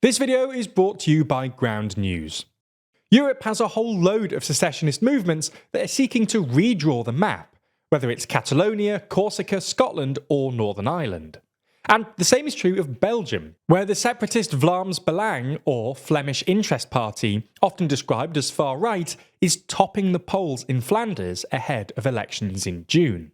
This video is brought to you by Ground News. Europe has a whole load of secessionist movements that are seeking to redraw the map, whether it's Catalonia, Corsica, Scotland or Northern Ireland. And the same is true of Belgium, where the separatist Vlaams Belang, or Flemish Interest Party, often described as far right, is topping the polls in Flanders ahead of elections in June.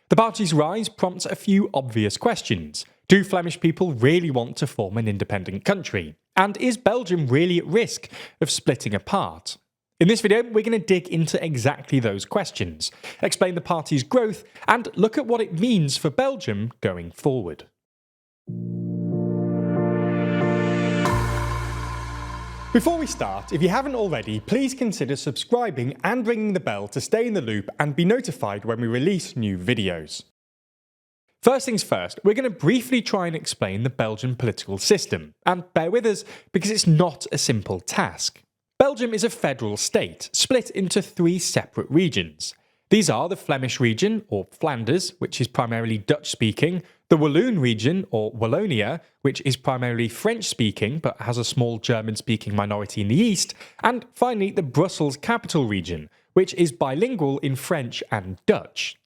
The party's rise prompts a few obvious questions. Do Flemish people really want to form an independent country? And is Belgium really at risk of splitting apart? In this video, we're going to dig into exactly those questions, explain the party's growth, and look at what it means for Belgium going forward. Before we start, if you haven't already, please consider subscribing and ringing the bell to stay in the loop and be notified when we release new videos. First things first, we're going to briefly try and explain the Belgian political system, and bear with us because it's not a simple task. Belgium is a federal state, split into three separate regions. These are the Flemish region, or Flanders, which is primarily Dutch-speaking, the Walloon region, or Wallonia, which is primarily French-speaking but has a small German-speaking minority in the east, and finally the Brussels capital region, which is bilingual in French and Dutch.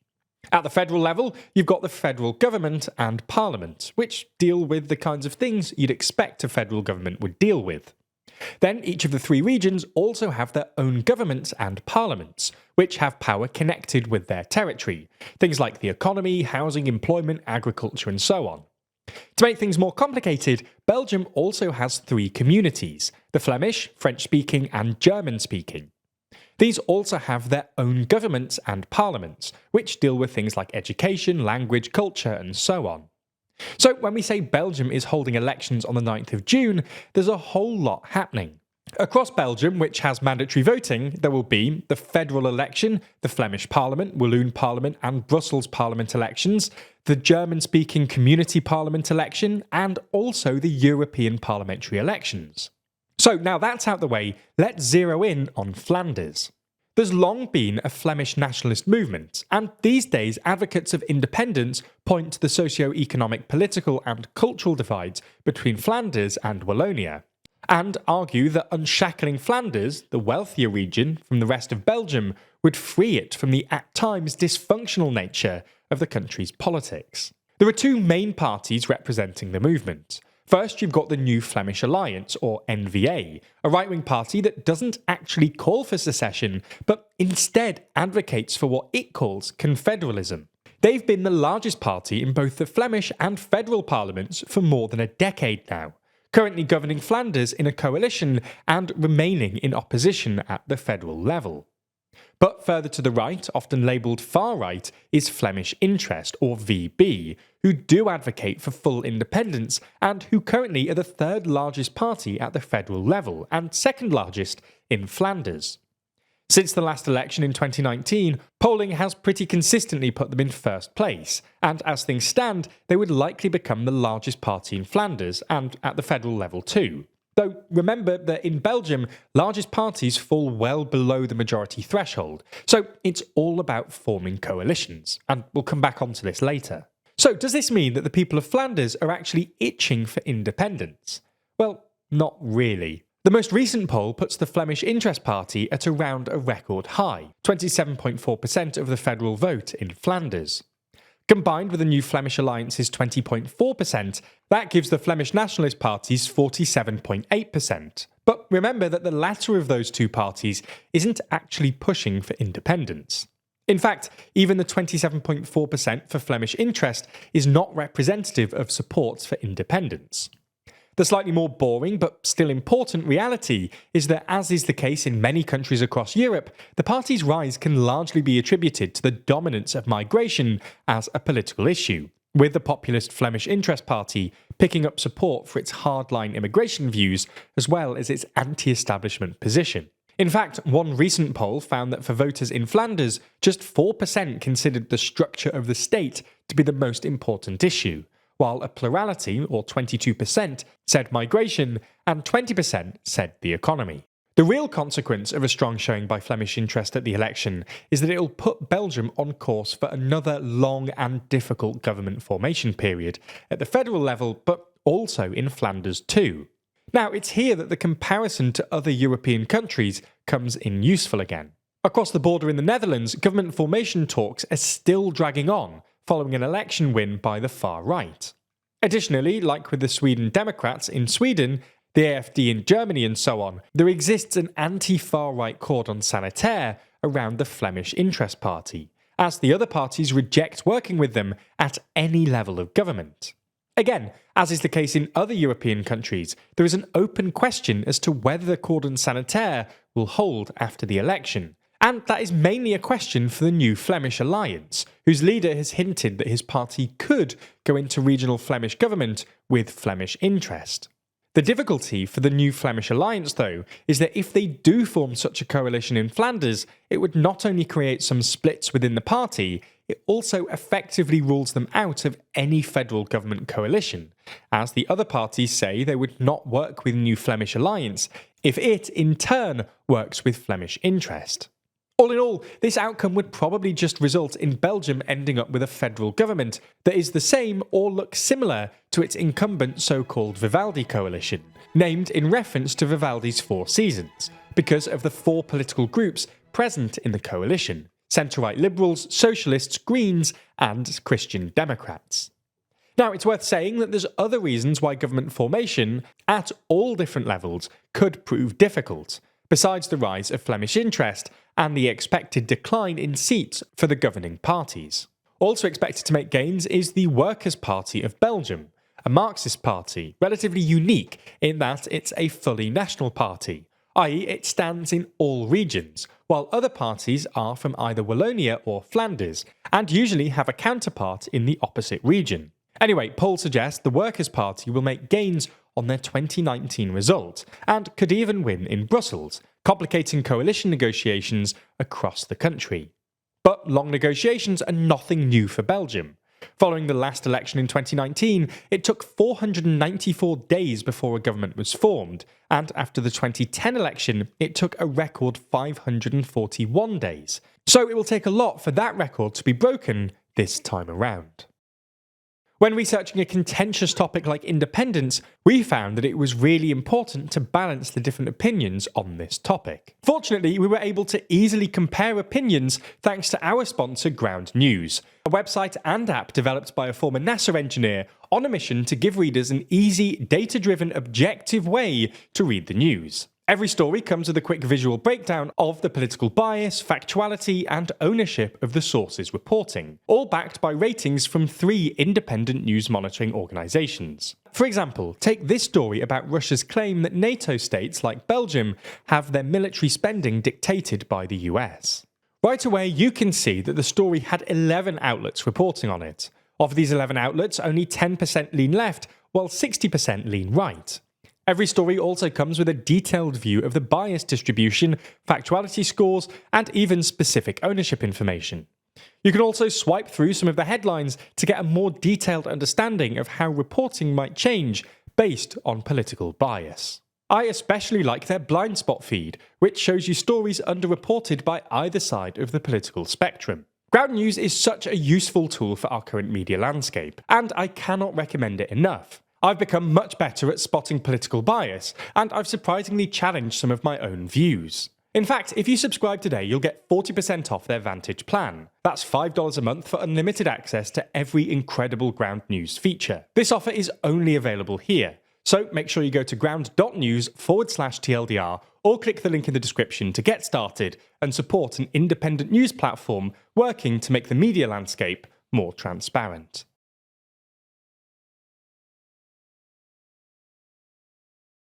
At the federal level, you've got the federal government and parliament, which deal with the kinds of things you'd expect a federal government would deal with. Then each of the three regions also have their own governments and parliaments, which have power connected with their territory, things like the economy, housing, employment, agriculture and so on. To make things more complicated, Belgium also has three communities, the Flemish, French-speaking and German-speaking. These also have their own governments and parliaments, which deal with things like education, language, culture and so on. So when we say Belgium is holding elections on the 9th of June, there's a whole lot happening. Across Belgium, which has mandatory voting, there will be the federal election, the Flemish Parliament, Walloon Parliament and Brussels Parliament elections, the German-speaking Community Parliament election, and also the European parliamentary elections. So now that's out the way, let's zero in on Flanders. There's long been a Flemish nationalist movement, and these days advocates of independence point to the socio-economic, political and cultural divides between Flanders and Wallonia, and argue that unshackling Flanders, the wealthier region, from the rest of Belgium would free it from the at times dysfunctional nature of the country's politics. There are two main parties representing the movement. First, you've got the New Flemish Alliance, or NVA, a right-wing party that doesn't actually call for secession, but instead advocates for what it calls confederalism. They've been the largest party in both the Flemish and federal parliaments for more than a decade now, currently governing Flanders in a coalition and remaining in opposition at the federal level. But further to the right, often labelled far right, is Flemish Interest, or VB, who do advocate for full independence and who currently are the third largest party at the federal level and second largest in Flanders. Since the last election in 2019, polling has pretty consistently put them in first place, and as things stand, they would likely become the largest party in Flanders and at the federal level too. Though remember that in Belgium, largest parties fall well below the majority threshold, so it's all about forming coalitions, and we'll come back onto this later. So does this mean that the people of Flanders are actually itching for independence? Well, not really. The most recent poll puts the Flemish Interest Party at around a record high, 27.4% of the federal vote in Flanders. Combined with the New Flemish Alliance's 20.4%, that gives the Flemish Nationalist parties 47.8%. But remember that the latter of those two parties isn't actually pushing for independence. In fact, even the 27.4% for Flemish Interest is not representative of support for independence. The slightly more boring but still important reality is that, as is the case in many countries across Europe, the party's rise can largely be attributed to the dominance of migration as a political issue, with the populist Flemish Interest Party picking up support for its hardline immigration views as well as its anti-establishment position. In fact, one recent poll found that for voters in Flanders, just 4% considered the structure of the state to be the most important issue, while a plurality, or 22%, said migration and 20% said the economy. The real consequence of a strong showing by Flemish Interest at the election is that it will put Belgium on course for another long and difficult government formation period at the federal level, but also in Flanders too. Now, it's here that the comparison to other European countries comes in useful again. Across the border in the Netherlands, government formation talks are still dragging on, following an election win by the far right. Additionally, like with the Sweden Democrats in Sweden, the AfD in Germany and so on, there exists an anti-far right cordon sanitaire around the Flemish Interest Party, as the other parties reject working with them at any level of government. Again, as is the case in other European countries, there is an open question as to whether the cordon sanitaire will hold after the election. And that is mainly a question for the new Flemish alliance, whose leader has hinted that his party could go into regional Flemish government with Flemish interest. The difficulty for the new Flemish alliance, though, is that if they do form such a coalition in Flanders, it would not only create some splits within the party, it also effectively rules them out of any federal government coalition, as the other parties say they would not work with new Flemish alliance if it, in turn, works with Flemish interest. All in all, this outcome would probably just result in Belgium ending up with a federal government that is the same or looks similar to its incumbent so-called Vivaldi coalition, named in reference to Vivaldi's Four Seasons, because of the four political groups present in the coalition: centre-right liberals, socialists, Greens, and Christian Democrats. Now, it's worth saying that there's other reasons why government formation, at all different levels, could prove difficult, besides the rise of Flemish interest and the expected decline in seats for the governing parties. Also expected to make gains is the Workers' Party of Belgium, a Marxist party, relatively unique in that it's a fully national party, i.e. it stands in all regions, while other parties are from either Wallonia or Flanders, and usually have a counterpart in the opposite region. Anyway, polls suggest the Workers' Party will make gains on their 2019 result, and could even win in Brussels, complicating coalition negotiations across the country. But long negotiations are nothing new for Belgium. Following the last election in 2019, it took 494 days before a government was formed, and after the 2010 election, it took a record 541 days. So it will take a lot for that record to be broken this time around. When researching a contentious topic like independence, we found that it was really important to balance the different opinions on this topic. Fortunately, we were able to easily compare opinions thanks to our sponsor Ground News, a website and app developed by a former NASA engineer on a mission to give readers an easy, data-driven, objective way to read the news. Every story comes with a quick visual breakdown of the political bias, factuality, and ownership of the sources reporting, all backed by ratings from 3 independent news monitoring organisations. For example, take this story about Russia's claim that NATO states like Belgium have their military spending dictated by the US. Right away, you can see that the story had 11 outlets reporting on it. Of these 11 outlets, only 10% lean left, while 60% lean right. Every story also comes with a detailed view of the bias distribution, factuality scores, and even specific ownership information. You can also swipe through some of the headlines to get a more detailed understanding of how reporting might change based on political bias. I especially like their blind spot feed, which shows you stories underreported by either side of the political spectrum. Ground News is such a useful tool for our current media landscape, and I cannot recommend it enough. I've become much better at spotting political bias, and I've surprisingly challenged some of my own views. In fact, if you subscribe today, you'll get 40% off their Vantage plan. That's $5 a month for unlimited access to every incredible Ground News feature. This offer is only available here, so make sure you go to ground.news/TLDR or click the link in the description to get started and support an independent news platform working to make the media landscape more transparent.